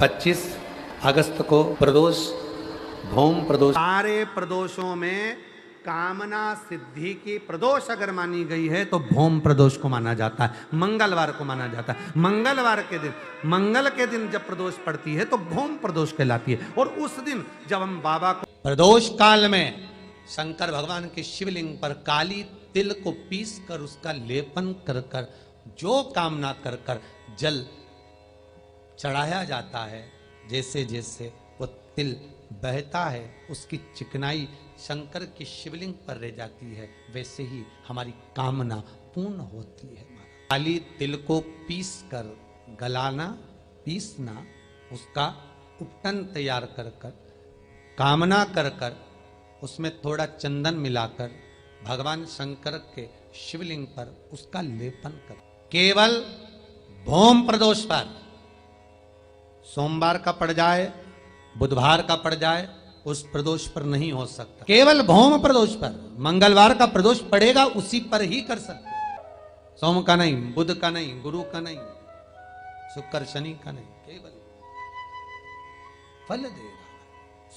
25 अगस्त को प्रदोष, भौम प्रदोष। सारे प्रदोषों में कामना सिद्धि की प्रदोष अगर मानी गई है तो भौम प्रदोष को माना जाता है, मंगलवार को माना जाता है। मंगलवार के दिन, मंगल के दिन जब प्रदोष पड़ती है तो भौम प्रदोष कहलाती है। और उस दिन जब हम बाबा को प्रदोष काल में शंकर भगवान के शिवलिंग पर काली तिल को पीस कर उसका लेपन कर कर जो कामना कर कर जल चढ़ाया जाता है, जैसे जैसे वो तिल बहता है उसकी चिकनाई शंकर की शिवलिंग पर रह जाती है, वैसे ही हमारी कामना पूर्ण होती है। काली तिल को पीस कर गलाना, पीसना, उसका उपटन तैयार कर कर कामना कर कर उसमें थोड़ा चंदन मिलाकर भगवान शंकर के शिवलिंग पर उसका लेपन कर। केवल भौम प्रदोष पर, सोमवार का पड़ जाए, बुधवार का पड़ जाए, उस प्रदोष पर नहीं हो सकता। केवल भौम प्रदोष पर, मंगलवार का प्रदोष पड़ेगा उसी पर ही कर सकते। सोम का नहीं, बुध का नहीं, गुरु का नहीं, शुक्र शनि का नहीं, केवल फल देगा,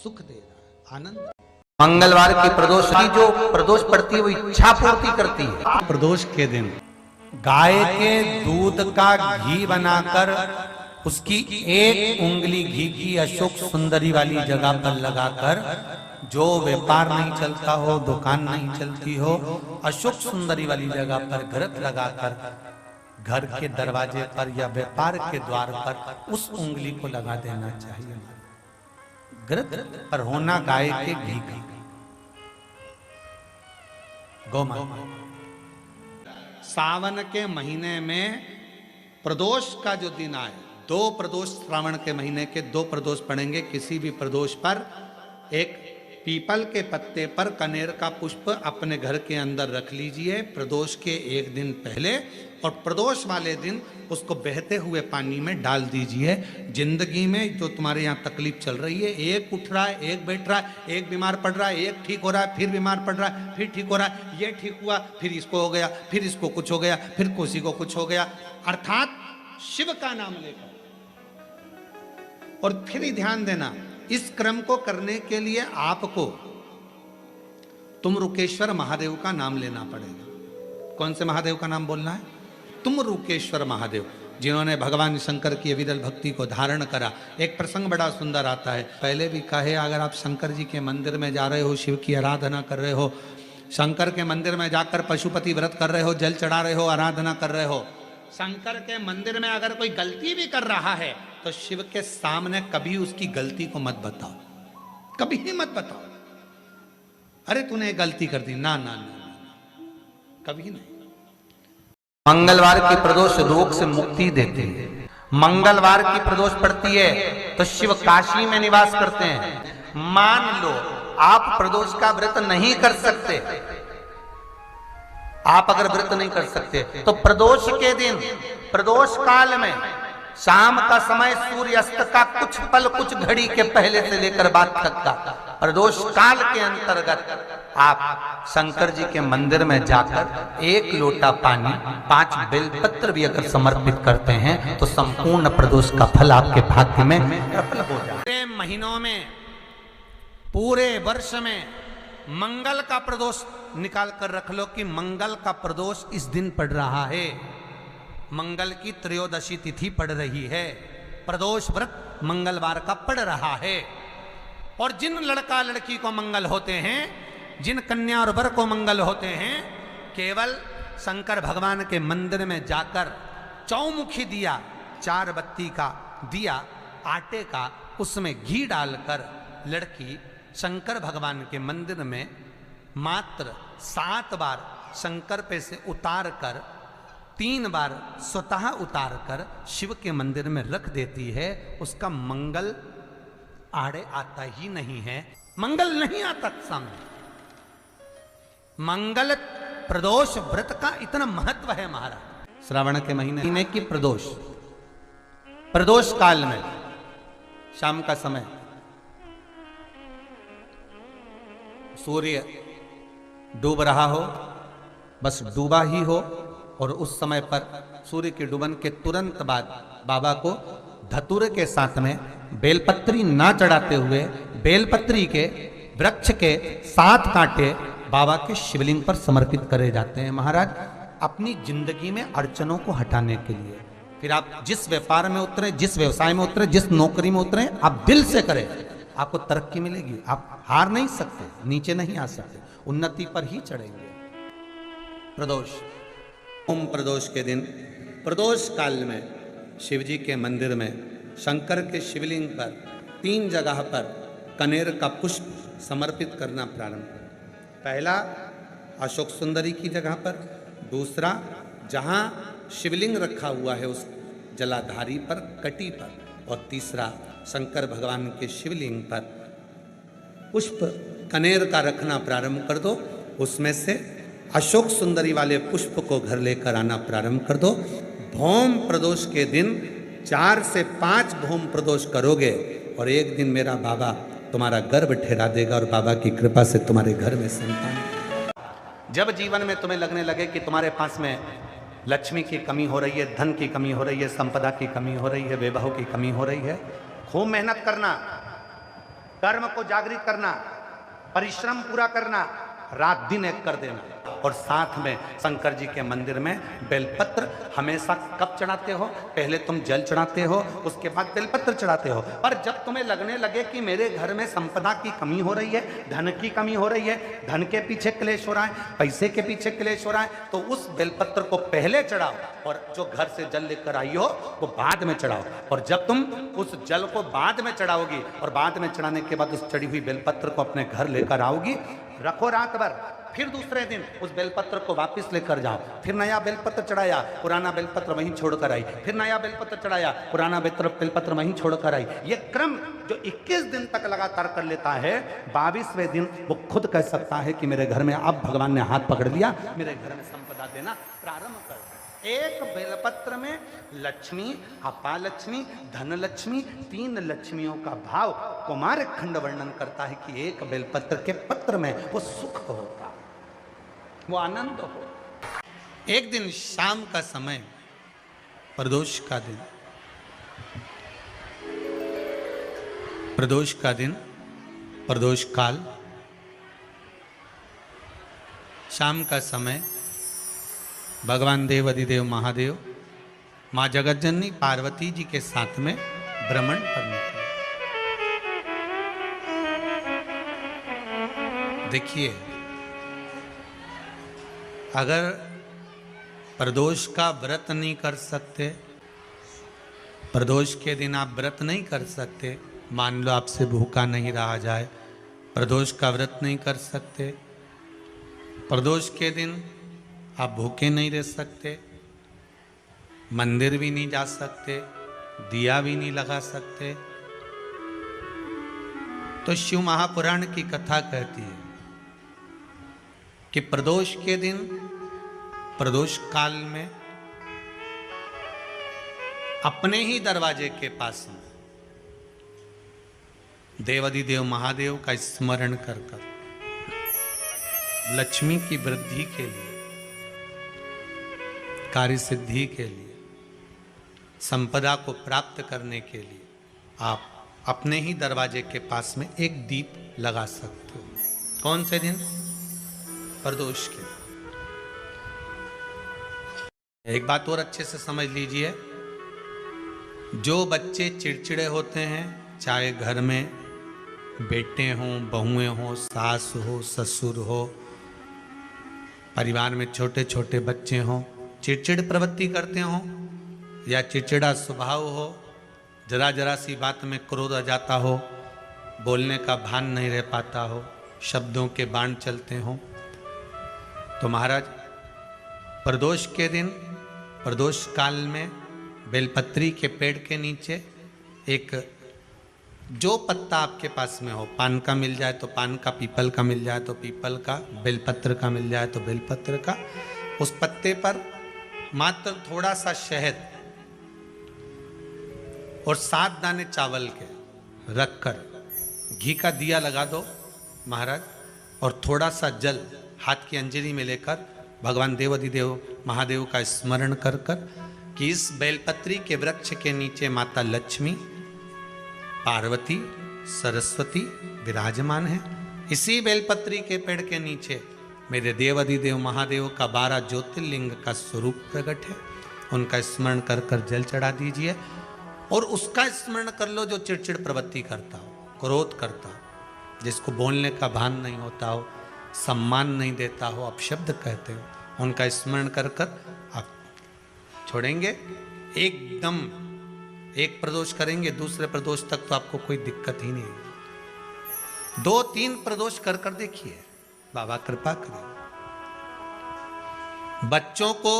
सुख देगा, आनंद। मंगलवार की प्रदोष की जो प्रदोष पड़ती है वो इच्छा पूर्ति करती है। प्रदोष के दिन गाय के दूध का घी बनाकर उसकी एक उंगली घी की अशोक सुंदरी वाली जगह पर लगाकर, जो व्यापार नहीं चलता हो, दुकान नहीं चलती हो, अशोक सुंदरी वाली जगह पर घृत लगाकर घर के दरवाजे पर या व्यापार के द्वार पर उस उंगली को लगा देना चाहिए। घृत पर होना गाय के घी का, गौमाता। सावन के महीने में प्रदोष का जो दिन आए, 2 प्रदोष श्रावण के महीने के 2 प्रदोष पड़ेंगे। किसी भी प्रदोष पर एक पीपल के पत्ते पर कनेर का पुष्प अपने घर के अंदर रख लीजिए प्रदोष के एक दिन पहले, और प्रदोष वाले दिन उसको बहते हुए पानी में डाल दीजिए। जिंदगी में जो तुम्हारे यहाँ तकलीफ चल रही है, एक उठ रहा है, एक बैठ रहा है, एक बीमार पड़ रहा है, एक ठीक हो रहा है, फिर बीमार पड़ रहा है, फिर ठीक हो रहा है, ये ठीक हुआ, फिर इसको हो गया, फिर इसको कुछ हो गया, फिर किसी को कुछ हो गया, अर्थात शिव का नाम लेकर। और फिर ही ध्यान देना, इस क्रम को करने के लिए आपको तुमरुकेश्वर महादेव का नाम लेना पड़ेगा। कौन से महादेव का नाम बोलना है? तुमरुकेश्वर महादेव, जिन्होंने भगवान शंकर की अविरल भक्ति को धारण करा। एक प्रसंग बड़ा सुंदर आता है, पहले भी कहे, अगर आप शंकर जी के मंदिर में जा रहे हो, शिव की आराधना कर रहे हो, शंकर के मंदिर में जाकर पशुपति व्रत कर रहे हो, जल चढ़ा रहे हो, आराधना कर रहे हो, शंकर के मंदिर में अगर कोई गलती भी कर रहा है तो शिव के सामने कभी उसकी गलती को मत बताओ, कभी ही मत बताओ, अरे तूने गलती कर दी, ना ना ना, कभी नहीं। मंगलवार की प्रदोष रोग से मुक्ति देती है। मंगलवार की प्रदोष पड़ती है तो शिव काशी में निवास करते हैं। मान लो आप प्रदोष का व्रत नहीं कर सकते, आप अगर व्रत नहीं कर सकते तो प्रदोष के दिन, प्रदोष काल में शाम का समय सूर्यास्त का कुछ पल, कुछ घड़ी के पहले से लेकर बाद तक का प्रदोष काल के अंतर्गत आप शंकर जी के मंदिर में जाकर 1 लोटा पानी, 5 बेलपत्र भी अगर समर्पित करते हैं तो संपूर्ण प्रदोष का फल आपके भाग्य में सफल हो जाए। पूरे महीनों में, पूरे वर्ष में मंगल का प्रदोष निकाल कर रख लो कि मंगल का प्रदोष इस दिन पड़ रहा है, मंगल की त्रयोदशी तिथि पड़ रही है, प्रदोष व्रत मंगलवार का पड़ रहा है। और जिन लड़का लड़की को मंगल होते हैं, जिन कन्या और वर को मंगल होते हैं, केवल शंकर भगवान के मंदिर में जाकर चौमुखी दिया, 4 बत्ती का दिया आटे का, उसमें घी डालकर लड़की शंकर भगवान के मंदिर में मात्र 7 बार शंकर पे से उतार कर, 3 बार स्वतः उतार कर शिव के मंदिर में रख देती है। उसका मंगल आड़े आता ही नहीं है, मंगल नहीं आता सामने। मंगल प्रदोष व्रत का इतना महत्व है महाराज। श्रावण के महीने की प्रदोष, प्रदोष काल में शाम का समय सूर्य डूब रहा हो, बस डूबा ही हो, और उस समय पर सूर्य के डूबन के तुरंत बाद बाबा को धतूरे के साथ में बेलपत्री ना चढ़ाते हुए बेलपत्री के वृक्ष के 7 कांटे बाबा के शिवलिंग पर समर्पित करे जाते हैं महाराज, अपनी जिंदगी में अड़चनों को हटाने के लिए। फिर आप जिस व्यापार में उतरे, जिस व्यवसाय में उतरे, जिस नौकरी में उतरे, आप दिल से करें, आपको तरक्की मिलेगी। आप हार नहीं सकते, नीचे नहीं आ सकते, उन्नति पर ही चढ़ेंगे। प्रदोष, ओम प्रदोष के दिन प्रदोष काल में शिव जी के मंदिर में शंकर के शिवलिंग पर 3 जगह पर कनेर का पुष्प समर्पित करना प्रारंभ करें। पहला अशोक सुंदरी की जगह पर, दूसरा जहाँ शिवलिंग रखा हुआ है उस जलाधारी पर, कटी पर, और तीसरा शंकर भगवान के शिवलिंग पर पुष्प कनेर का रखना प्रारंभ कर दो। उसमें से अशोक सुंदरी वाले पुष्प को घर लेकर आना प्रारंभ कर दो। भौम प्रदोष के दिन 4 से 5 भौम प्रदोष करोगे और एक दिन मेरा बाबा तुम्हारा गर्भ ठहरा देगा और बाबा की कृपा से तुम्हारे घर में संतान। जब जीवन में तुम्हें लगने लगे कि तुम्हारे पास में लक्ष्मी की कमी हो रही है, धन की कमी हो रही है, संपदा की कमी हो रही है, वैभव की कमी हो रही है, खूब मेहनत करना, कर्म को जागृत करना, परिश्रम पूरा करना, रात दिन एक कर देना। और साथ में शंकर जी के मंदिर में बेलपत्र हमेशा कब चढ़ाते हो? पहले तुम जल चढ़ाते हो, उसके बाद बेलपत्र चढ़ाते हो। पर जब तुम्हें लगने लगे कि मेरे घर में संपदा की कमी हो रही है, धन की कमी हो रही है, धन के पीछे क्लेश हो रहा है, पैसे के पीछे क्लेश हो रहा है, तो उस बेलपत्र को पहले चढ़ाओ और जो घर से जल लेकर आई हो वो बाद में चढ़ाओ। और जब तुम उस जल को बाद में चढ़ाओगी और बाद में चढ़ाने के बाद उस चढ़ी हुई बेलपत्र को अपने घर लेकर आओगी, रखो रात भर, फिर दूसरे दिन उस बेलपत्र को वापस लेकर जाओ, फिर नया बेलपत्र चढ़ाया, पुराना बेलपत्र वहीं छोड़कर आई, फिर नया बेलपत्र चढ़ाया, पुराना बेलपत्र वहीं छोड़कर आई। ये क्रम जो 21 दिन तक लगातार कर लेता है, 22वें दिन वो खुद कह सकता है कि मेरे घर में अब भगवान ने हाथ पकड़ लिया, मेरे घर में संपदा देना प्रारंभ कर। एक बेलपत्र में लक्ष्मी, अपालक्ष्मी, धनलक्ष्मी, 3 लक्ष्मियों का भाव कुमार खंड वर्णन करता है कि एक बेलपत्र के पत्र में वो सुख होगा, वो आनंद हो। एक दिन शाम का समय, प्रदोष का दिन, प्रदोष का दिन, प्रदोष काल, शाम का समय, भगवान देव अधिदेव महादेव माँ जगतजननी पार्वती जी के साथ में भ्रमण पर निकले। देखिए, अगर प्रदोष का व्रत नहीं कर सकते, प्रदोष के दिन आप व्रत नहीं कर सकते, मान लो आपसे भूखा नहीं रहा जाए, प्रदोष का व्रत नहीं कर सकते, प्रदोष के दिन आप भूखे नहीं रह सकते, मंदिर भी नहीं जा सकते, दिया भी नहीं लगा सकते, तो शिव महापुराण की कथा कहती है कि प्रदोष के दिन, प्रदोष काल में अपने ही दरवाजे के पास में देवाधिदेव महादेव का स्मरण कर लक्ष्मी की वृद्धि के लिए, कार्य सिद्धि के लिए, संपदा को प्राप्त करने के लिए आप अपने ही दरवाजे के पास में एक दीप लगा सकते हो। कौन से दिन? प्रदोष के। एक बात और अच्छे से समझ लीजिए, जो बच्चे चिड़चिड़े होते हैं, चाहे घर में बेटे हों, बहुएं हों, सास हो, ससुर हो, परिवार में छोटे छोटे बच्चे हों, चिड़चिड़ प्रवृत्ति करते हों या चिड़चिड़ा स्वभाव हो, जरा जरा सी बात में क्रोध आ जाता हो, बोलने का भान नहीं रह पाता हो, शब्दों के बाण चलते हों, तो महाराज प्रदोष के दिन, प्रदोष काल में बेलपत्री के पेड़ के नीचे एक जो पत्ता आपके पास में हो, पान का मिल जाए तो पान का, पीपल का मिल जाए तो पीपल का, बेलपत्र का मिल जाए तो बेलपत्र का, उस पत्ते पर मात्र थोड़ा सा शहद और 7 दाने चावल के रखकर घी का दिया लगा दो महाराज, और थोड़ा सा जल हाथ की अंजलि में लेकर भगवान देवाधिदेव महादेव का स्मरण कर कर कि इस बेलपत्री के वृक्ष के नीचे माता लक्ष्मी, पार्वती सरस्वती विराजमान है। इसी बेलपत्री के पेड़ के नीचे मेरे देव अधिदेव महादेव का 12 ज्योतिर्लिंग का स्वरूप प्रकट है। उनका स्मरण कर कर जल चढ़ा दीजिए और उसका स्मरण कर लो जो चिड़चिड़ प्रवृत्ति करता हो, क्रोध करता हो, जिसको बोलने का भान नहीं होता हो, सम्मान नहीं देता हो, अपशब्द कहते हो, उनका स्मरण कर कर आप छोड़ेंगे। एकदम एक प्रदोष करेंगे, दूसरे प्रदोष तक तो आपको कोई दिक्कत ही नहीं। 2-3 प्रदोष कर कर देखिए, बाबा कृपा करें। बच्चों को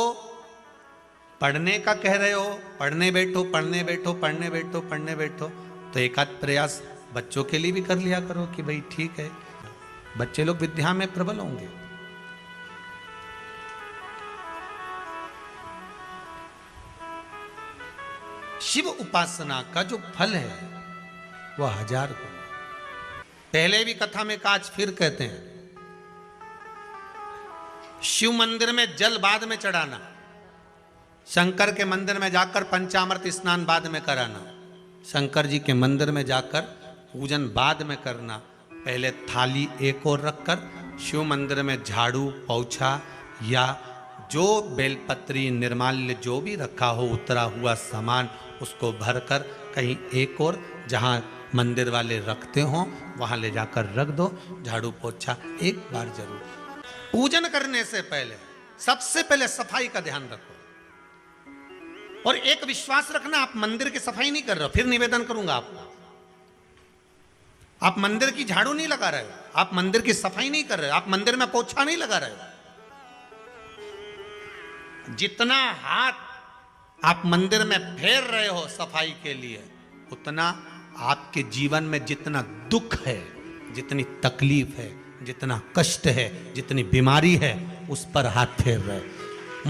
पढ़ने का कह रहे हो, पढ़ने बैठो पढ़ने बैठो पढ़ने बैठो पढ़ने बैठो, तो एक आध प्रयास बच्चों के लिए भी कर लिया करो कि भाई ठीक है, बच्चे लोग विद्या में प्रबल होंगे। शिव उपासना का जो फल है वह 1000 गुना। पहले भी कथा में कहा, आज फिर कहते हैं, शिव मंदिर में जल बाद में चढ़ाना, शंकर के मंदिर में जाकर पंचामृत स्नान बाद में कराना, शंकर जी के मंदिर में जाकर पूजन बाद में करना। पहले थाली एक और रखकर शिव मंदिर में झाड़ू पोछा या जो बेलपत्री निर्माल्य जो भी रखा हो उतरा हुआ सामान उसको भरकर कहीं एक और जहाँ मंदिर वाले रखते हो वहाँ ले जाकर रख दो। झाड़ू पोछा एक बार जरूर। पूजन करने से पहले सबसे पहले सफाई का ध्यान रखो और एक विश्वास रखना, आप मंदिर की सफाई नहीं कर रहे हो। फिर निवेदन करूंगा आपको, आप मंदिर की झाड़ू नहीं लगा रहे हो, आप मंदिर की सफाई नहीं कर रहे हो, आप मंदिर में पोछा नहीं लगा रहे हो। जितना हाथ आप मंदिर में फेर रहे हो सफाई के लिए, उतना आपके जीवन में जितना दुख है, जितनी तकलीफ है, जितना कष्ट है, जितनी बीमारी है, उस पर हाथ फेर रहे हो।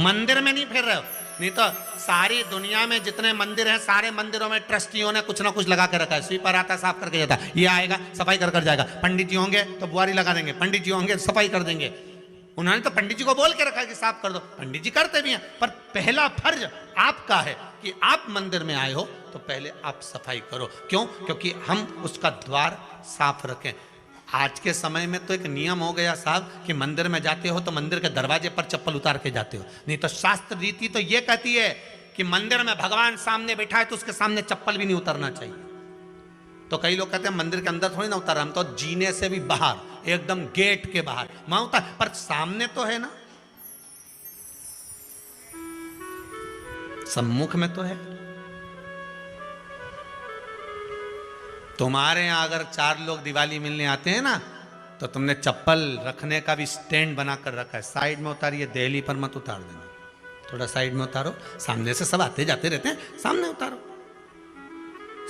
मंदिर में नहीं फेर रहे हो। नहीं तो सारी दुनिया में जितने मंदिर हैं, सारे मंदिरों में ट्रस्टियों ने कुछ ना कुछ लगा के रखा है। स्वीपर आता है, साफ करके जाता है, ये आएगा सफाई कर कर जाएगा। पंडित जी होंगे तो बुआरी लगा देंगे, पंडित जी होंगे सफाई कर देंगे। उन्होंने तो पंडित जी को बोल के रखा है कि साफ कर दो, पंडित जी करते भी हैं। पर पहला फर्ज आपका है कि आप मंदिर में आए हो तो पहले आप सफाई करो। क्यों? क्योंकि हम उसका द्वार साफ रखें। आज के समय में तो एक नियम हो गया साहब कि मंदिर में जाते हो तो मंदिर के दरवाजे पर चप्पल उतार के जाते हो। नहीं तो शास्त्र रीति तो ये कहती है कि मंदिर में भगवान सामने बैठा है तो उसके सामने चप्पल भी नहीं उतरना चाहिए। तो कई लोग कहते हैं मंदिर के अंदर थोड़ी ना उतार, हम तो जीने से भी बाहर, एकदम गेट के बाहर वहां उतार, पर सामने तो है ना, सम्मुख में तो है। तुम्हारे यहां अगर 4 लोग दिवाली मिलने आते हैं ना तो तुमने चप्पल रखने का भी स्टैंड बनाकर रखा है। साइड में उतारिए, देहली पर मत उतार देना, थोड़ा साइड में उतारो। सामने से सब आते जाते रहते हैं, सामने उतारो।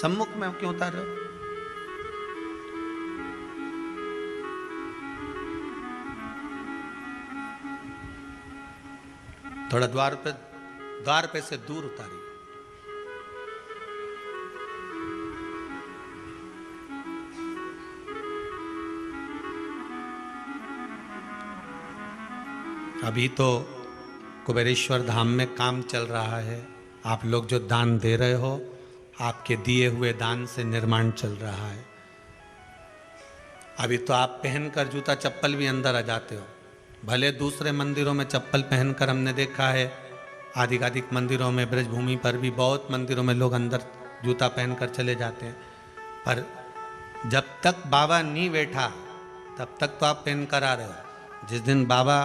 सम्मुख में क्यों उतार रहे हो? थोड़ा द्वार पे से दूर उतारिए। अभी तो कुबेरेश्वर धाम में काम चल रहा है। आप लोग जो दान दे रहे हो, आपके दिए हुए दान से निर्माण चल रहा है। अभी तो आप पहनकर जूता चप्पल भी अंदर आ जाते हो। भले दूसरे मंदिरों में चप्पल पहनकर हमने देखा है, आधिकाधिक मंदिरों में, ब्रजभूमि पर भी बहुत मंदिरों में लोग अंदर जूता पहनकर चले जाते हैं, पर जब तक बाबा नहीं बैठा तब तक तो आप पहनकर आ रहे हो। जिस दिन बाबा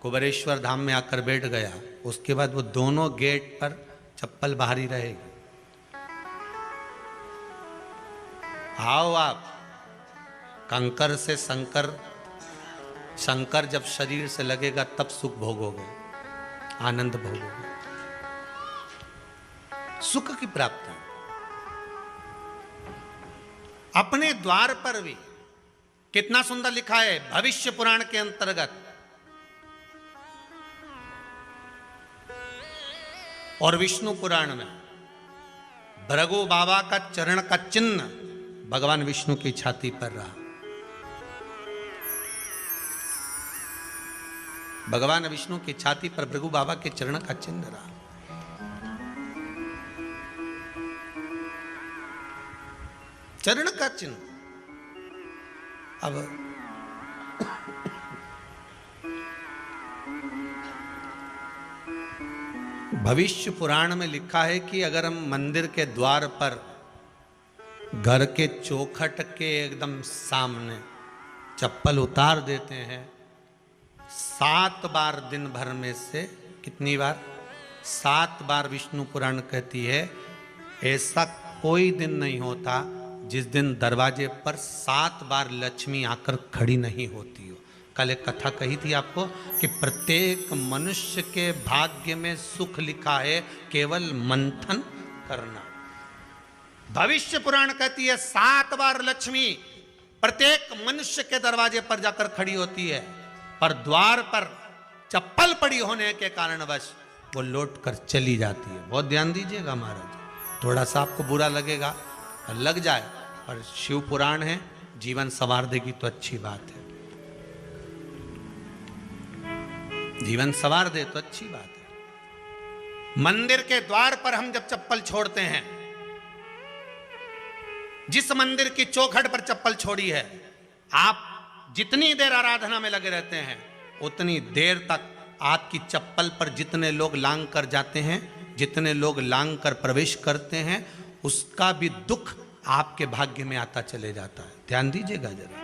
कुबेरेश्वर धाम में आकर बैठ गया, उसके बाद वो दोनों गेट पर चप्पल बाहर ही रहेगी। आओ आप, कंकर से शंकर जब शरीर से लगेगा तब सुख भोगोगे, आनंद भोगोगे, सुख की प्राप्ति। अपने द्वार पर भी कितना सुंदर लिखा है भविष्य पुराण के अंतर्गत, और विष्णु पुराण में भृगु बाबा का चरण का चिन्ह भगवान विष्णु की छाती पर रहा। भगवान विष्णु की छाती पर भृगु बाबा के चरण का चिन्ह रहा। चरण का चिन्ह। अब भविष्य पुराण में लिखा है कि अगर हम मंदिर के द्वार पर घर के चौखट के एकदम सामने चप्पल उतार देते हैं, 7 बार दिन भर में से, कितनी बार? 7 बार विष्णु पुराण कहती है ऐसा कोई दिन नहीं होता जिस दिन दरवाजे पर 7 बार लक्ष्मी आकर खड़ी नहीं होती हो। कल एक कथा कही थी आपको कि प्रत्येक मनुष्य के भाग्य में सुख लिखा है, केवल मंथन करना। भविष्य पुराण कहती है 7 बार लक्ष्मी प्रत्येक मनुष्य के दरवाजे पर जाकर खड़ी होती है, पर द्वार पर चप्पल पड़ी होने के कारणवश वो लौट कर चली जाती है। बहुत ध्यान दीजिएगा महाराज, थोड़ा सा आपको बुरा लगेगा, लग जाए, और शिव पुराण है, जीवन संवार देगी तो अच्छी बात है, जीवन संवार दे तो अच्छी बात है। मंदिर के द्वार पर हम जब चप्पल छोड़ते हैं, जिस मंदिर की चौखट पर चप्पल छोड़ी है, आप जितनी देर आराधना में लगे रहते हैं उतनी देर तक आपकी चप्पल पर जितने लोग लांग कर जाते हैं, जितने लोग लांग कर प्रवेश करते हैं, उसका भी दुख आपके भाग्य में आता चले जाता है। ध्यान दीजिएगा जरा,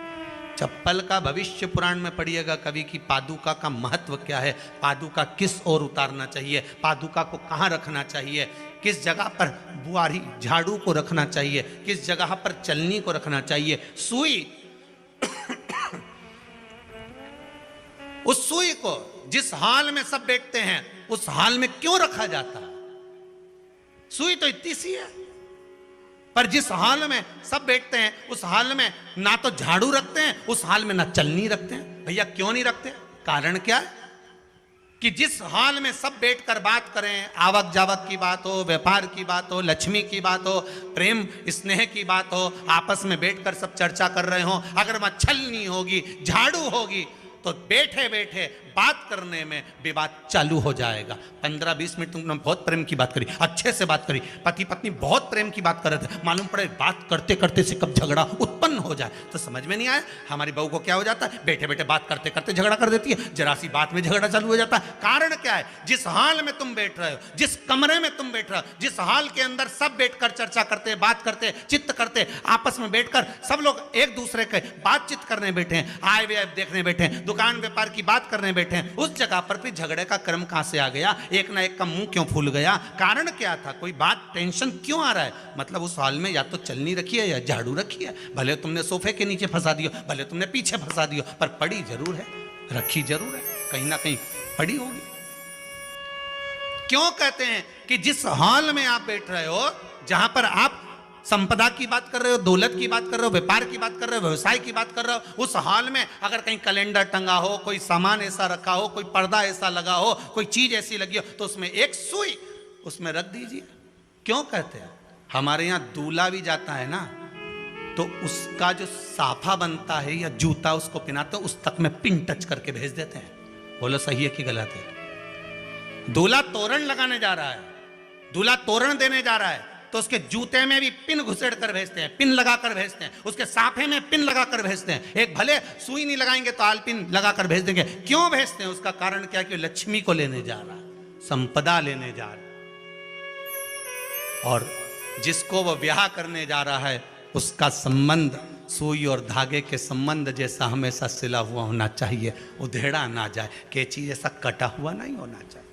चप्पल का भविष्य पुराण में पढ़िएगा कवि की पादुका का महत्व क्या है, पादुका किस ओर उतारना चाहिए, पादुका को कहाँ रखना चाहिए, किस जगह पर बुआरी झाड़ू को रखना चाहिए, किस जगह पर चलनी को रखना चाहिए, सुई उस सुई को जिस हाल में सब बैठते हैं उस हाल में क्यों रखा जाता है? सुई तो इतनी सी है, पर जिस हाल में सब बैठते हैं उस हाल में ना तो झाड़ू रखते हैं, उस हाल में ना चलनी रखते हैं। भैया क्यों नहीं रखते? कारण क्या है कि जिस हाल में सब बैठकर बात करें, आवक जावक की बात हो, व्यापार की बात हो, लक्ष्मी की बात हो, प्रेम स्नेह की बात हो, आपस में बैठकर सब चर्चा कर रहे हो, अगर वहां छलनी होगी, झाड़ू होगी, तो बैठे बैठे बात करने में विवाद चालू हो जाएगा। 15-20 मिनट तुमने बहुत प्रेम की बात करी, अच्छे से बात करी, पति पत्नी बहुत प्रेम की बात कर रहे थे, मालूम पड़े बात करते करते से कब झगड़ा उत्पन्न हो जाए तो समझ में नहीं आया। हमारी बहू को क्या हो जाता है, बैठे बैठे बात करते करते झगड़ा कर देती है, जरा सी बात में झगड़ा चालू हो जाता है। कारण क्या है? जिस हाल में तुम बैठ रहे हो, जिस कमरे में तुम बैठ रहे हो, जिस हाल के अंदर सब बैठकर चर्चा करते, बात करते, चित्त करते, आपस में बैठकर सब लोग एक दूसरे के बातचीत करने बैठे हैं, आय व्यय देखने बैठे हैं, दुकान व्यापार की बात करने बैठे हैं, उस जगह पर भी झगड़े का क्रम कहां से आ गया? एक ना एक का मुंह क्यों फूल गया? कारण क्या था? कोई बात टेंशन क्यों आ रहा है? मतलब उस हाल में या तो चलनी रखी है या झाड़ू रखी है, भले तुमने सोफे के नीचे फंसा दियो, भले तुमने पीछे फंसा दियो, पर पड़ी जरूर है, रखी जरूर है, कहीं ना कहीं पड़ी होगी। क्यों कहते हैं कि जिस हाल में आप बैठ रहे हो, जहां पर आप संपदा की बात कर रहे हो, दौलत की बात कर रहे हो, व्यापार की बात कर रहे हो, व्यवसाय की बात कर रहे हो, उस हाल में अगर कहीं कैलेंडर टंगा हो, कोई सामान ऐसा रखा हो, कोई पर्दा ऐसा लगा हो, कोई चीज ऐसी लगी हो, तो उसमें एक सुई उसमें रख दीजिए। क्यों कहते हैं? हमारे यहाँ दूल्हा भी जाता है ना, तो उसका जो साफा बनता है या जूता उसको पहनाते, उस तक में पिन टच करके भेज देते हैं। बोलो सही है कि गलत है? दूल्हा तोरण लगाने जा रहा है, दूल्हा तोरण देने जा रहा है, तो उसके जूते में भी पिन घुसेड़ कर भेजते हैं, पिन लगा कर भेजते हैं, उसके साफे में पिन लगा कर भेजते हैं। एक भले सुई नहीं लगाएंगे तो आल पिन लगा कर भेज देंगे। क्यों भेजते हैं? उसका कारण क्या? कि लक्ष्मी को लेने जा रहा है, संपदा लेने जा रहा है, और जिसको वो ब्याह करने जा रहा है उसका संबंध सुई और धागे के संबंध जैसा हमेशा सिला हुआ होना चाहिए, उधेड़ा ना जाए, कैंची जैसा कटा हुआ नहीं होना चाहिए।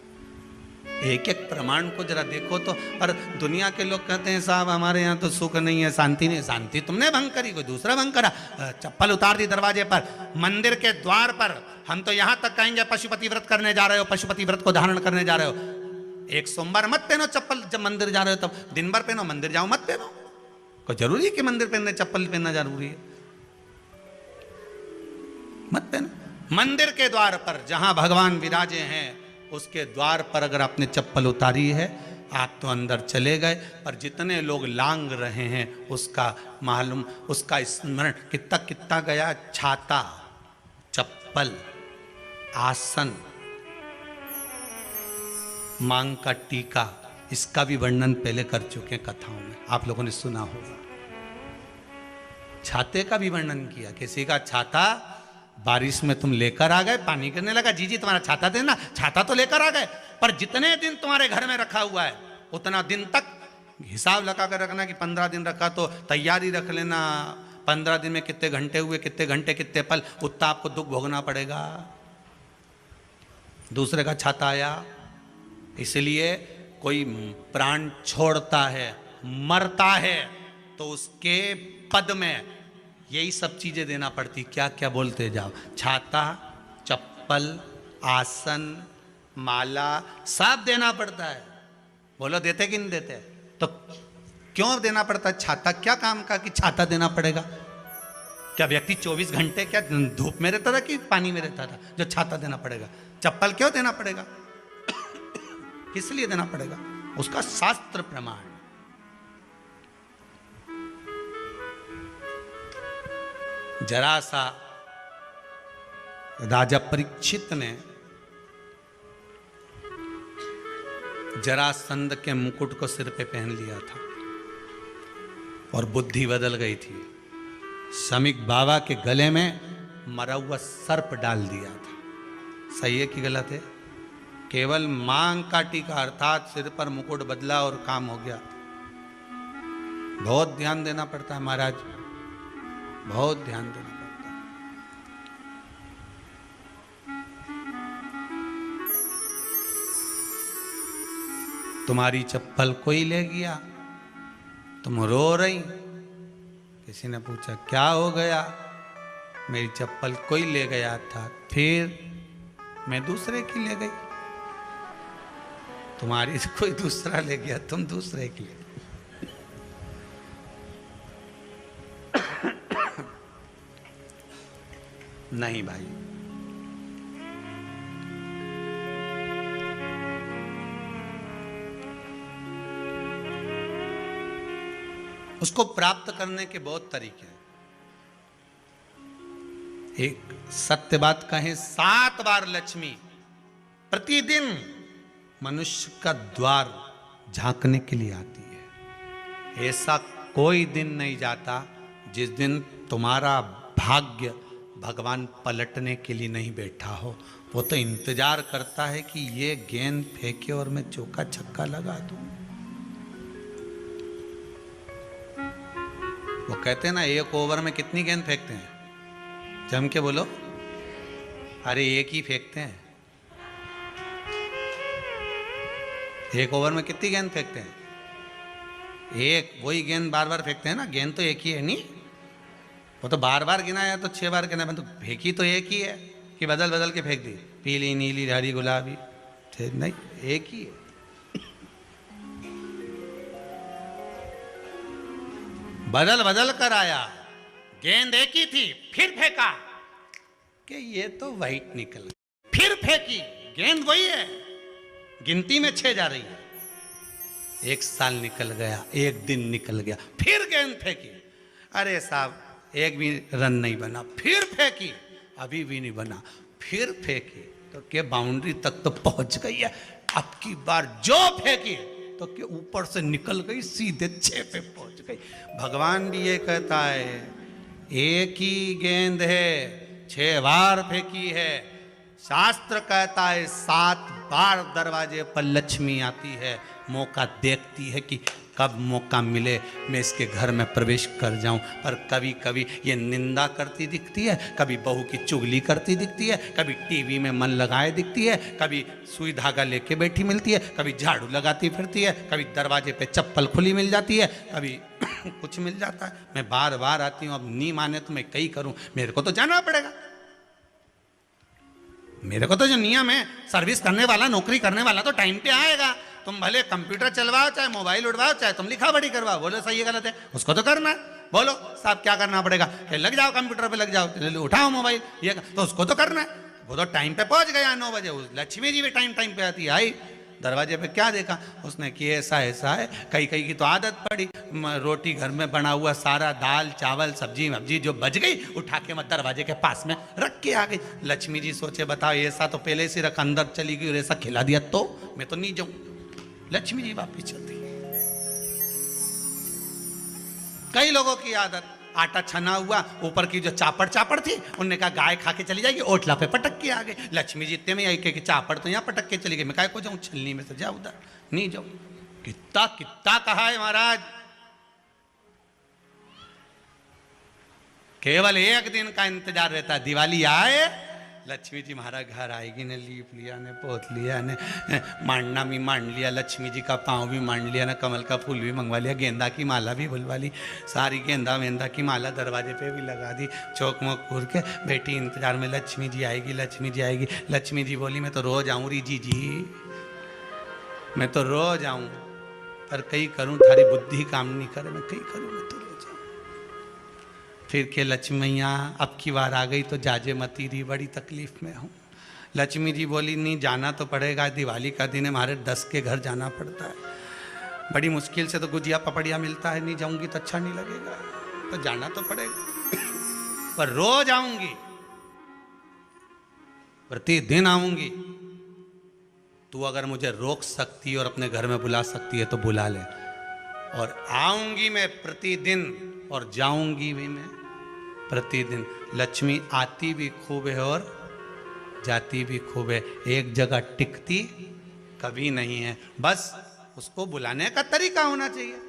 एक एक प्रमाण को जरा देखो तो। और दुनिया के लोग कहते हैं साहब हमारे यहाँ तो सुख नहीं है, शांति नहीं। शांति तुमने भंग करी, कोई दूसरा भंग करा। चप्पल उतार दी दरवाजे पर, मंदिर के द्वार पर। हम तो यहाँ तक कहेंगे पशुपति व्रत करने जा रहे हो, पशुपति व्रत को धारण करने जा रहे हो, एक सोमवार मत पहनो चप्पल। जब मंदिर जा रहे हो तब दिन भर पहनो, मंदिर जाओ मत पहनो। कोई जरूरी है कि मंदिर पहनने चप्पल पहनना जरूरी है? मत पहनो। मंदिर के द्वार पर जहां भगवान विराजे हैं उसके द्वार पर अगर आपने चप्पल उतारी है, आप तो अंदर चले गए, पर जितने लोग लांग रहे हैं उसका मालूम, उसका स्मरण कितना कितना गया। छाता, चप्पल, आसन, मांग का टीका, इसका भी वर्णन पहले कर चुके हैं कथाओं में, आप लोगों ने सुना होगा। छाते का भी वर्णन किया। किसी का छाता बारिश में तुम लेकर आ गए, पानी गिरने लगा, जी जी तुम्हारा छाता देना, छाता तो लेकर आ गए, पर जितने दिन तुम्हारे घर में रखा हुआ है उतना दिन तक हिसाब लगा कर रखना कि 15 दिन रखा तो तैयारी रख लेना, 15 दिन में कितने घंटे हुए, कितने घंटे कितने पल, उतना आपको दुख भोगना पड़ेगा। दूसरे का छाता आया, इसलिए कोई प्राण छोड़ता है, मरता है, तो उसके पद में यही सब चीजें देना पड़ती। क्या क्या बोलते जाओ, छाता, चप्पल, आसन, माला, सब देना पड़ता है। बोलो देते कि नहीं देते? तो क्यों देना पड़ता है छाता? क्या काम का कि छाता देना पड़ेगा? क्या व्यक्ति 24 घंटे क्या धूप में रहता था कि पानी में रहता था जो छाता देना पड़ेगा? चप्पल क्यों देना पड़ेगा? किस लिए देना पड़ेगा? उसका शास्त्र प्रमाण। जरा सा राजा परीक्षित ने जरासंध के मुकुट को सिर पे पहन लिया था और बुद्धि बदल गई थी। शमीक बाबा के गले में मरा हुआ सर्प डाल दिया था। सही है कि गलत है? केवल मांग काटी का अर्थात सिर पर मुकुट बदला और काम हो गया। बहुत ध्यान देना पड़ता है महाराज, बहुत ध्यान देना पड़ता है। तुम्हारी चप्पल कोई ले गया, तुम रो रही, किसी ने पूछा क्या हो गया? मेरी चप्पल कोई ले गया था, फिर मैं दूसरे की ले गई। तुम्हारी कोई दूसरा ले गया, तुम दूसरे की ले गई। नहीं भाई, उसको प्राप्त करने के बहुत तरीके हैं। एक सत्य बात कहें, 7 बार लक्ष्मी प्रतिदिन मनुष्य का द्वार झांकने के लिए आती है। ऐसा कोई दिन नहीं जाता जिस दिन तुम्हारा भाग्य भगवान पलटने के लिए नहीं बैठा हो। वो तो इंतजार करता है कि ये गेंद फेंके और मैं चौका छक्का लगा दूं। वो कहते हैं ना, एक ओवर में कितनी गेंद फेंकते हैं? जम के बोलो। अरे एक ही फेंकते हैं। एक ओवर में कितनी गेंद फेंकते हैं? एक। वही गेंद बार बार फेंकते हैं ना, गेंद तो एक ही है नहीं। वो तो बार बार गिना है तो 6 बार गिना है, तो फेंकी तो एक ही है कि बदल बदल के फेंक दी, पीली नीली हरी गुलाबी? नहीं, एक ही है। बदल बदल कर आया, गेंद एक ही थी, फिर फेंका कि ये तो वाइट निकल, फिर फेंकी, गेंद वही है, गिनती में 6 जा रही है। 1 साल निकल गया, 1 दिन निकल गया, फिर गेंद फेंकी, अरे साहब एक भी रन नहीं बना, फिर फेंकी, अभी भी नहीं बना, फिर फेंकी, तो क्या बाउंड्री तक तो पहुंच गई है। अब की बार जो फेंकी तो क्या ऊपर से निकल गई, सीधे 6 पे पहुंच गई। भगवान भी ये कहता है, एक ही गेंद है, 6 बार फेंकी है। शास्त्र कहता है 7 बार दरवाजे पर लक्ष्मी आती है, मौका देखती है कि कब मौका मिले मैं इसके घर में प्रवेश कर जाऊं। पर कभी कभी ये निंदा करती दिखती है, कभी बहू की चुगली करती दिखती है, कभी टीवी में मन लगाए दिखती है, कभी सुई धागा लेके बैठी मिलती है, कभी झाड़ू लगाती फिरती है, कभी दरवाजे पे चप्पल खुली मिल जाती है, कभी कुछ मिल जाता है। मैं बार बार आती हूँ, अब नहीं माने तो मैं कई करूँ, मेरे को तो जाना पड़ेगा। मेरे को तो जो नियम है, सर्विस करने वाला, नौकरी करने वाला तो टाइम पे आएगा। तुम भले कंप्यूटर चलवाओ, चाहे मोबाइल उड़वाओ, चाहे तुम लिखा पढ़ी करवाओ, बोलो सही है गलत है, उसको तो करना है। बोलो साहब क्या करना पड़ेगा? लग जाओ कंप्यूटर पे, लग जाओ, उठाओ मोबाइल, ये तो उसको तो करना है। वो तो टाइम पे पहुंच गया 9 बजे। लक्ष्मी जी भी टाइम पे आती है। आई दरवाजे पे क्या देखा उसने कि ऐसा ऐसा है। कई कई की तो आदत पड़ी, रोटी घर में बना हुआ सारा दाल चावल सब्जी वब्जी जो बच गई उठा के मैं दरवाजे के पास में रख के आ गई। लक्ष्मी जी सोचे बताओ ऐसा तो पहले से रख, अंदर चली गई और ऐसा खिला दिया तो मैं तो नहीं जाऊं। लक्ष्मी जी वापिस चलती। कई लोगों की आदत आटा छना हुआ, ऊपर की जो चापड़ चापड़ थी, उनने कहा गाय खा के चली जाएगी, ओटला पे पटक के आ गए। लक्ष्मी जी इतने में आई कि चापड़ तो यहाँ पटक के चली गई, मैं काय को जाऊँ छलनी में से, जा उधर नहीं जाओ। कितना कितना कहा है महाराज, केवल एक दिन का इंतजार रहता, दिवाली आए लक्ष्मी जी महाराज घर आएगी ने, लीप लिया ने, पोत लिया ने, मांडना भी मांड लिया, लक्ष्मी जी का पाँव भी मांड लिया ना, कमल का फूल भी मंगवा लिया, गेंदा की माला भी बुलवा ली, सारी गेंदा वेंदा की माला दरवाजे पे भी लगा दी, चौक मोक घूर के बेटी इंतजार में, लक्ष्मी जी आएगी, लक्ष्मी जी आएगी। लक्ष्मी जी बोली मैं तो रोज आऊँ री जी, मैं तो रोज आऊँ, पर कई करूँ थारी बुद्धि काम नहीं करे, मैं कई करूँ, मैं तो रोज आऊँ। फिर के लक्ष्मी मैया अब की बार आ गई तो जाजे मती रही, बड़ी तकलीफ में हूँ। लक्ष्मी जी बोली नहीं जाना तो पड़ेगा, दिवाली का दिन है, हमारे 10 के घर जाना पड़ता है, बड़ी मुश्किल से तो गुजिया पपड़िया मिलता है, नहीं जाऊंगी तो अच्छा नहीं लगेगा, तो जाना तो पड़ेगा, पर रोज आऊंगी, प्रतिदिन आऊंगी। तू अगर मुझे रोक सकती और अपने घर में बुला सकती है तो बुला ले, और आऊंगी मैं प्रतिदिन और जाऊंगी भी मैं प्रतिदिन। लक्ष्मी आती भी खूब है और जाती भी खूब है, एक जगह टिकती कभी नहीं है, बस उसको बुलाने का तरीका होना चाहिए।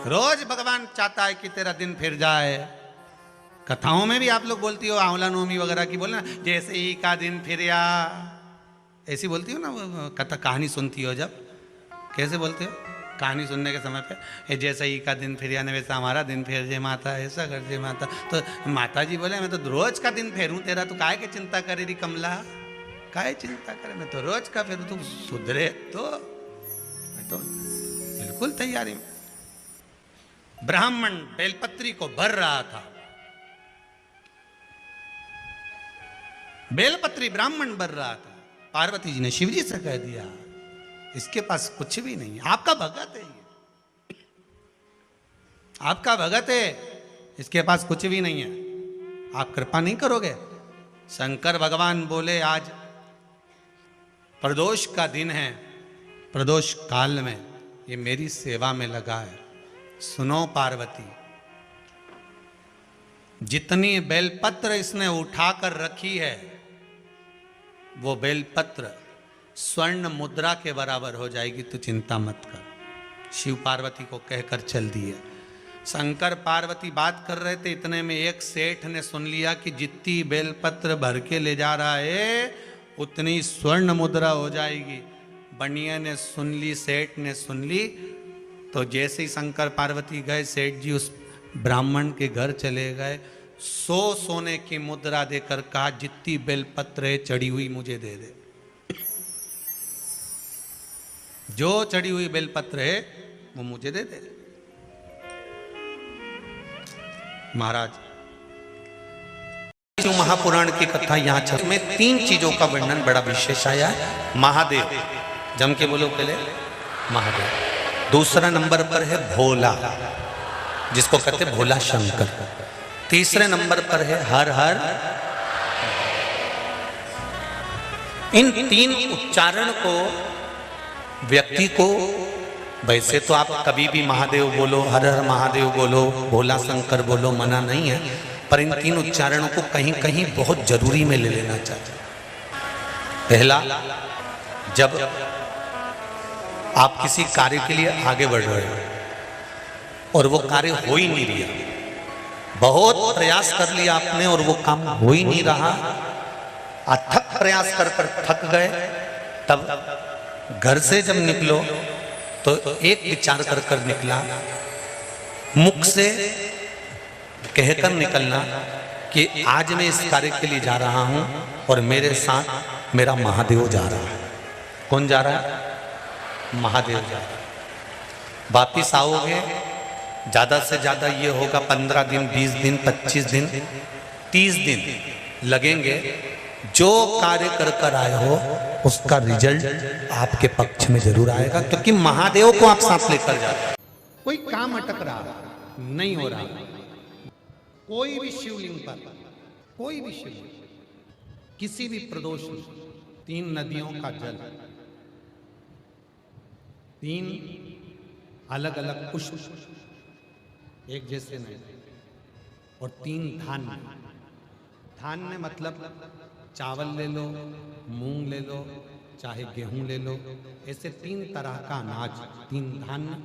रोज भगवान चाहता है कि तेरा दिन फिर जाए। कथाओं में भी आप लोग बोलती हो, आंवला नवमी वगैरह की बोलना, जैसे ही का दिन फिर या, ऐसी बोलती हो ना, कथा कहानी सुनती हो जब, कैसे बोलते हो कहानी सुनने के समय पे, जैसे ही का दिन फिर या ने वैसा हमारा दिन फेर जे माता, ऐसा कर जे माता। तो माता जी बोले मैं तो रोज का दिन फेरूं तेरा, तू काहे के चिंता करे री कमला, काहे चिंता करे, मैं तो रोज का फेरूं, तू सुधरे तो। मैं तो बिल्कुल तैयारी में। ब्राह्मण बेलपत्री को भर रहा था, बेलपत्री ब्राह्मण भर रहा था, पार्वती जी ने शिव जी से कह दिया इसके पास कुछ भी नहीं है, आपका भगत है ये, आपका भगत है, इसके पास कुछ भी नहीं है, आप कृपा नहीं करोगे। शंकर भगवान बोले आज प्रदोष का दिन है, प्रदोष काल में ये मेरी सेवा में लगा है। सुनो पार्वती, जितनी बेलपत्र इसने उठाकर रखी है वो बेलपत्र स्वर्ण मुद्रा के बराबर हो जाएगी, तो चिंता मत कर। शिव पार्वती को कहकर चल दिए। शंकर पार्वती बात कर रहे थे, इतने में एक सेठ ने सुन लिया कि जितनी बेलपत्र भर के ले जा रहा है उतनी स्वर्ण मुद्रा हो जाएगी। बनिया ने सुन ली, सेठ ने सुन ली, तो जैसे ही शंकर पार्वती गए, सेठ जी उस ब्राह्मण के घर चले गए, 100 सोने की मुद्रा देकर कहा जितनी बेलपत्र है चढ़ी हुई मुझे दे दे, जो चढ़ी हुई बेलपत्र है वो मुझे दे दे। महाराज महापुराण की कथा यहां चल में 3 चीजों का वर्णन बड़ा विशेष आया है। महादेव, जम के बोलो पहले महादेव। दूसरा नंबर पर है भोला, जिसको कहते भोला शंकर। तीसरे नंबर पर है हर हर। इन 3 उच्चारण को व्यक्ति को, वैसे तो आप कभी भी महादेव बोलो, हर हर महादेव बोलो, भोला शंकर बोलो, मना नहीं है, पर इन 3 उच्चारणों को कहीं कहीं बहुत जरूरी में ले लेना चाहिए। पहला, जब आप किसी कार्य के लिए आगे बढ़ रहे हो और वो कार्य हो ही नहीं रहा, बहुत प्रयास कर लिया आपने और वो काम हो ही नहीं रहा, अथक प्रयास कर थक गए, तब घर से जब निकलो तो एक विचार कर कर निकला, मुख से कहकर निकलना कि आज मैं इस कार्य के लिए जा रहा हूं और मेरे साथ मेरा महादेव जा रहा है। कौन जा रहा है? महादेव जा रहा है। वापिस आओगे, ज्यादा से ज्यादा ये होगा 15 दिन, 20 दिन, 25 दिन, 30 दिन लगेंगे। जो कार्य कर कर आए हो उसका रिजल्ट आपके पक्ष में जरूर आएगा, क्योंकि महादेव को आप साथ लेकर जाते हैं। कोई काम अटक रहा, नहीं हो रहा, कोई भी शिवलिंग पर, कोई भी शिवलिंग, किसी भी प्रदोष में 3 नदियों का जल, 3 अलग अलग पुष्प, एक जैसे नहीं, और 3 धान्य। धान्य मतलब चावल ले लो, मूंग ले लो, चाहे गेहूं ले लो, ऐसे 3 तरह का अनाज, 3 धान्य,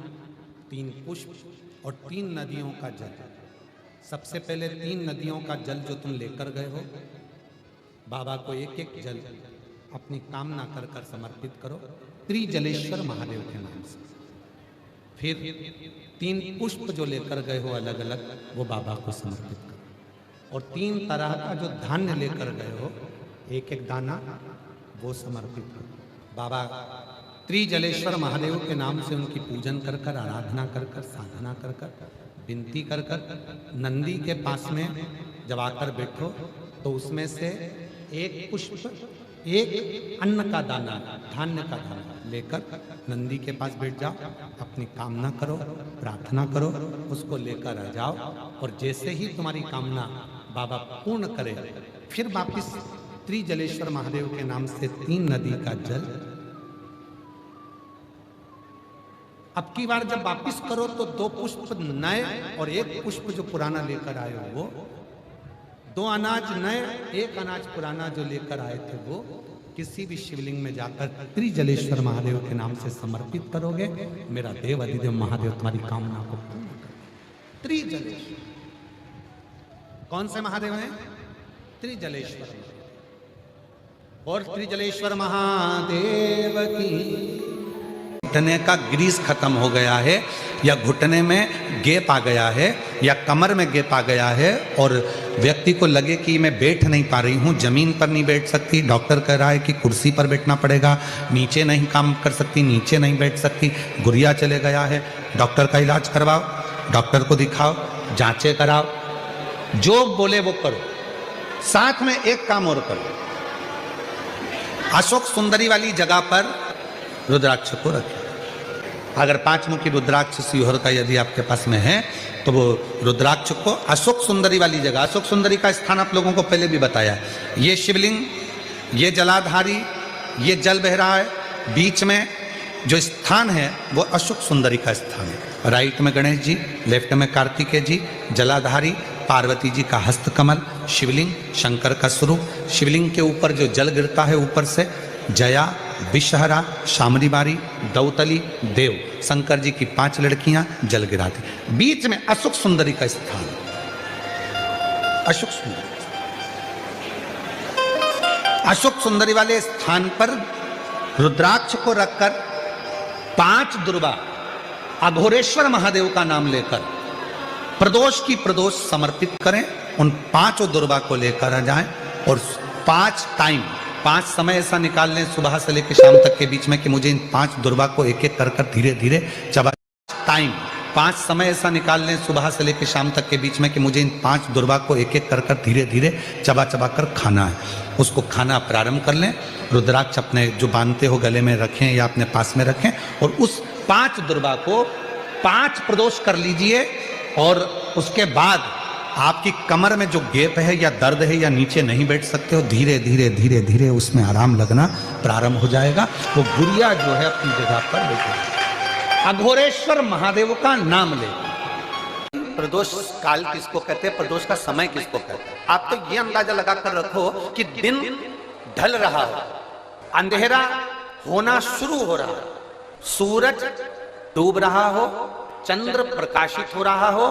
3 पुष्प और 3 नदियों का जल। सबसे पहले 3 नदियों का जल जो तुम लेकर गए हो, बाबा को एक एक जल अपनी कामना कर कर समर्पित करो, त्रिजलेश्वर महादेव के नाम से। फिर 3 पुष्प जो लेकर गए हो अलग अलग, वो बाबा को समर्पित करो, और 3 तरह का जो धान्य लेकर गए हो, एक एक दाना, वो समर्पित करो। बाबा त्रिजलेश्वर महादेव के नाम से उनकी पूजन कर कर, आराधना कर कर, साधना कर कर, विनती कर कर, नंदी के पास में जब आकर बैठो तो उसमें से एक पुष्प, एक अन्न का दाना, धान्य का दाना लेकर नंदी के पास बैठ जाओ, अपनी कामना करो, प्रार्थना करो, उसको लेकर आ जाओ, और जैसे ही तुम्हारी कामना बाबा पूर्ण करे, फिर वापिस त्रिजलेश्वर महादेव के नाम से 3 नदी का जल। अब की बार जब वापिस करो तो 2 पुष्प नए और 1 पुष्प जो पुराना लेकर आए हो वो, 2 अनाज नए, 1 अनाज पुराना जो लेकर आए थे वो किसी भी शिवलिंग में जाकर त्रिजलेश्वर महादेव के नाम से समर्पित करोगे, मेरा देव अधिदेव महादेव तुम्हारी कामना को पूर्ण करेंगे। त्रिजलेश्वर कौन से महादेव हैं? त्रिजलेश्वर। और त्रिजलेश्वर महादेव की। घुटने का ग्रीस खत्म हो गया है, या घुटने में गैप आ गया है, या कमर में गैप आ गया है, और व्यक्ति को लगे कि मैं बैठ नहीं पा रही हूँ, जमीन पर नहीं बैठ सकती, डॉक्टर कह रहा है कि कुर्सी पर बैठना पड़ेगा, नीचे नहीं काम कर सकती, नीचे नहीं बैठ सकती, गुरिया चले गया है, डॉक्टर का इलाज करवाओ, डॉक्टर को दिखाओ, जांचें कराओ, जो बोले वो करो। साथ में एक काम और करो, अशोक सुंदरी वाली जगह पर रुद्राक्ष को रखें। अगर 5 मुखी रुद्राक्ष सीहोर का यदि आपके पास में है तो वो रुद्राक्ष को अशोक सुंदरी वाली जगह, अशोक सुंदरी का स्थान आप लोगों को पहले भी बताया, ये शिवलिंग, ये जलाधारी, ये जल बह रहा है, बीच में जो स्थान है वो अशोक सुंदरी का स्थान है। राइट में गणेश जी, लेफ्ट में कार्तिकेय जी, जलाधारी पार्वती जी का हस्तकमल, शिवलिंग शंकर का स्वरूप, शिवलिंग के ऊपर जो जल गिरता है ऊपर से, जया, विषहरा, शामरी बारी, दौतली, देव, शंकर जी की 5 लड़कियां जल गिराती, बीच में अशोक सुंदरी का स्थान, अशोक सुंदरी। अशोक सुंदरी वाले स्थान पर रुद्राक्ष को रखकर 5 दुर्वा अघोरेश्वर महादेव का नाम लेकर प्रदोष की प्रदोष समर्पित करें। उन 5 दुर्वा को लेकर आ जाएं और 5 समय ऐसा निकाल लें सुबह से लेकर शाम तक के बीच में कि मुझे इन 5 दुर्वा को एक एक कर कर धीरे धीरे चबा। 5 समय ऐसा निकाल लें सुबह से लेकर शाम तक के बीच में कि मुझे इन 5 दुर्वा को एक एक कर कर धीरे धीरे चबा चबा कर खाना है। उसको खाना प्रारंभ कर लें। रुद्राक्ष अपने जो बांधते हो गले में रखें या अपने पास में रखें और उस 5 दुर्वा को 5 प्रदोष कर लीजिए। और उसके बाद आपकी कमर में जो गैप है या दर्द है या नीचे नहीं बैठ सकते हो, धीरे धीरे धीरे धीरे उसमें आराम लगना प्रारंभ हो जाएगा। वो गुड़िया जो है अपनी जगह पर बैठे। अघोरेश्वर महादेव का नाम ले। प्रदोष काल किसको कहते हैं, प्रदोष का समय किसको कहते हैं? आप तो ये अंदाजा लगा कर रखो कि दिन ढल रहा हो, अंधेरा होना शुरू हो रहा हो, सूरज डूब रहा हो, चंद्र प्रकाशित हो रहा हो,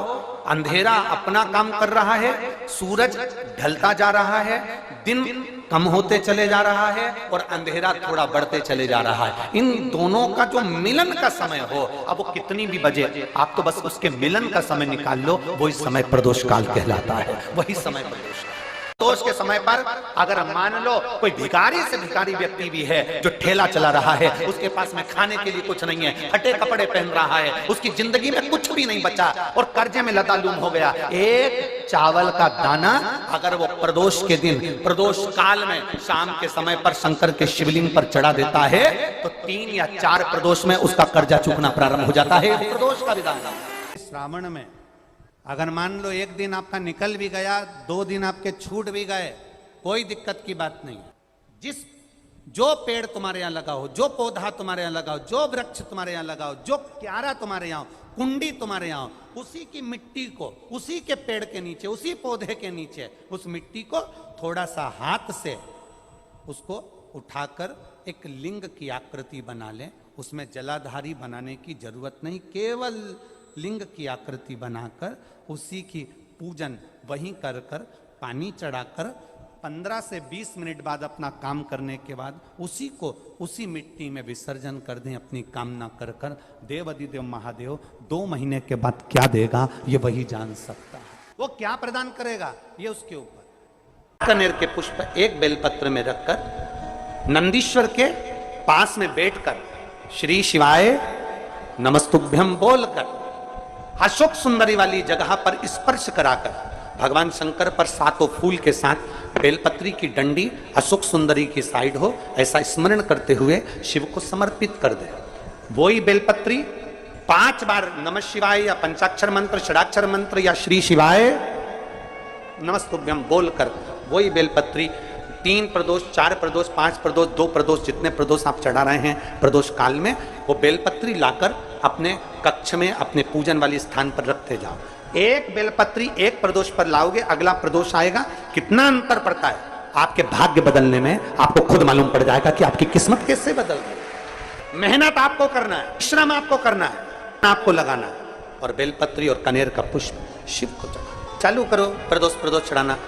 अंधेरा अपना काम कर रहा है, सूरज ढलता जा रहा है, दिन कम होते चले जा रहा है और अंधेरा थोड़ा बढ़ते चले जा रहा है। इन दोनों का जो मिलन का समय हो, अब वो कितनी भी बजे, आप तो बस उसके मिलन का समय निकाल लो, वही समय प्रदोष काल कहलाता है। वही समय प्रदोष। प्रदोष के समय पर अगर मान लो कोई भिखारी से भिखारी व्यक्ति भी है जो ठेला चला रहा है, उसके पास में खाने के लिए कुछ नहीं है, फटे कपड़े पहन रहा है, उसकी जिंदगी में कुछ भी नहीं बचा और कर्जे में लतालूम हो गया, एक चावल का दाना अगर वो प्रदोष के दिन, प्रदोष काल में शाम के समय पर शंकर के शिवलिंग पर चढ़ा देता है तो 3 या 4 प्रदोष में उसका कर्जा चूकना प्रारंभ हो जाता है। प्रदोष का विधान। श्रावण में अगर मान लो एक दिन आपका निकल भी गया, 2 दिन आपके छूट भी गए, कोई दिक्कत की बात नहीं। जिस जो पेड़ तुम्हारे यहाँ लगा हो, जो पौधा तुम्हारे यहाँ लगा हो, जो वृक्ष तुम्हारे यहाँ लगा हो, जो क्यारा तुम्हारे यहाँ हो, कुंडी तुम्हारे यहाँ हो, उसी की मिट्टी को, उसी के पेड़ के नीचे, उसी पौधे के नीचे, उस मिट्टी को थोड़ा सा हाथ से उसको उठाकर एक लिंग की आकृति बना लें। उसमें जलाधारी बनाने की जरूरत नहीं, केवल लिंग की आकृति बनाकर उसी की पूजन वहीं कर कर पानी चढ़ाकर 15 से 20 मिनट बाद अपना काम करने के बाद उसी को उसी मिट्टी में विसर्जन कर दें अपनी कामना कर कर। देव अधिदेव महादेव 2 महीने के बाद क्या देगा ये वही जान सकता है, वो क्या प्रदान करेगा ये उसके ऊपर। कनेर के पुष्प एक बेलपत्र में रखकर नंदीश्वर के पास में बैठकर श्री शिवाय नमस्तुभ्यम बोलकर अशोक सुंदरी वाली जगह पर स्पर्श कराकर भगवान शंकर पर 7 फूल के साथ बेलपत्री की डंडी अशोक सुंदरी की साइड हो, ऐसा स्मरण करते हुए शिव को समर्पित कर दे। वही बेलपत्री 5 बार नमः शिवाय या पंचाक्षर मंत्र, षडाक्षर मंत्र या श्री शिवाय नमस्तुभ्यम बोलकर वही बेलपत्री 3 प्रदोष, 4 प्रदोष, 5 प्रदोष, 2 प्रदोष, जितने प्रदोष आप चढ़ा रहे हैं प्रदोष काल में, वो बेलपत्री लाकर अपने कक्ष में अपने पूजन वाले स्थान पर रखते जाओ। एक बेलपत्री एक प्रदोष पर लाओगे, अगला प्रदोष आएगा, कितना अंतर पड़ता है आपके भाग्य बदलने में, आपको खुद मालूम पड़ जाएगा कि आपकी किस्मत कैसे बदल गई। मेहनत आपको करना है, श्रम आपको करना है, आपको लगाना है, और बेलपत्री और कनेर का पुष्प शिव को चढ़ा। चालू करो प्रदोष चढ़ाना।